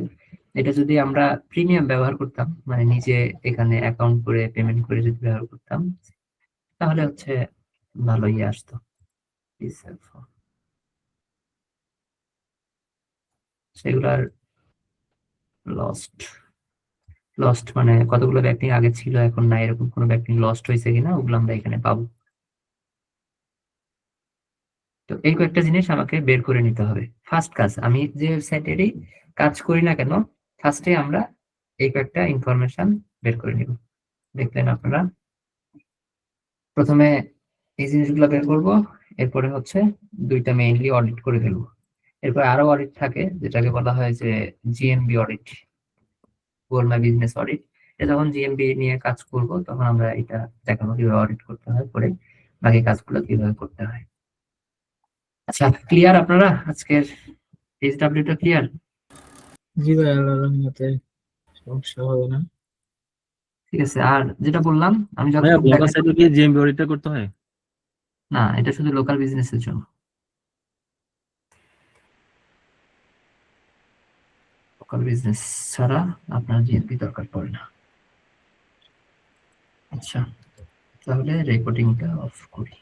এটা যদি আমরা প্রিমিয়াম ব্যবহার করতাম, মানে নিজে এখানে অ্যাকাউন্ট করে পেমেন্ট করে যদি ব্যবহার করতাম, তাহলে হচ্ছে ভালো ইয়ে আসতো। সেগুলার লস্ট লস্ট মানে কতগুলো ব্যাকলিং আগে ছিল এখন নাই, এরকম কোনো ব্যাকলিং লস্ট হয়েছে কিনা ওগুলো আমরা এখানে পাবো। তো এই কয়েকটা জিনিস আমাকে বের করে নিতে হবে। ফার্স্ট কাজ, আমি যে ওয়েবসাইটেরই কাজ করি না কেন, ফার্স্টে আমরা এই কয়েকটা ইনফরমেশন বের করে নিব। দেখলেন আপনারা, প্রথমে এই জিনিসগুলো বের করব, এরপরে হচ্ছে দুইটা মেইনলি অডিট করে ফেলবো। এরপর আরো অডিট থাকে যেটাকে বলা হয় যে GMB audit, Google my business audit. এটা যখন জিএমবি নিয়ে কাজ করব তখন আমরা এটা দেখাবো কিভাবে অডিট করতে হয়, পরে বাকি কাজগুলো কিভাবে করতে হয়। আচ্ছা, ক্লিয়ার আপনারা আজকের এইচডব্লিউটা ক্লিয়ার? জি ভাই, আল্লাহর রহমতে সমস্যা হবে না। ঠিক আছে। আর যেটা বললাম আমি ভাইয়া যতটুকু ব্লগার সাইটে কি জিএমবি অডিটটা করতে হয়? না, এটা শুধু লোকাল বিজনেসের জন্য। লোকাল বিজনেস ছাড়া আপনার জিএমপি দরকার পড়ে না। আচ্ছা, তাহলে রেকর্ডিংটা অফ করি।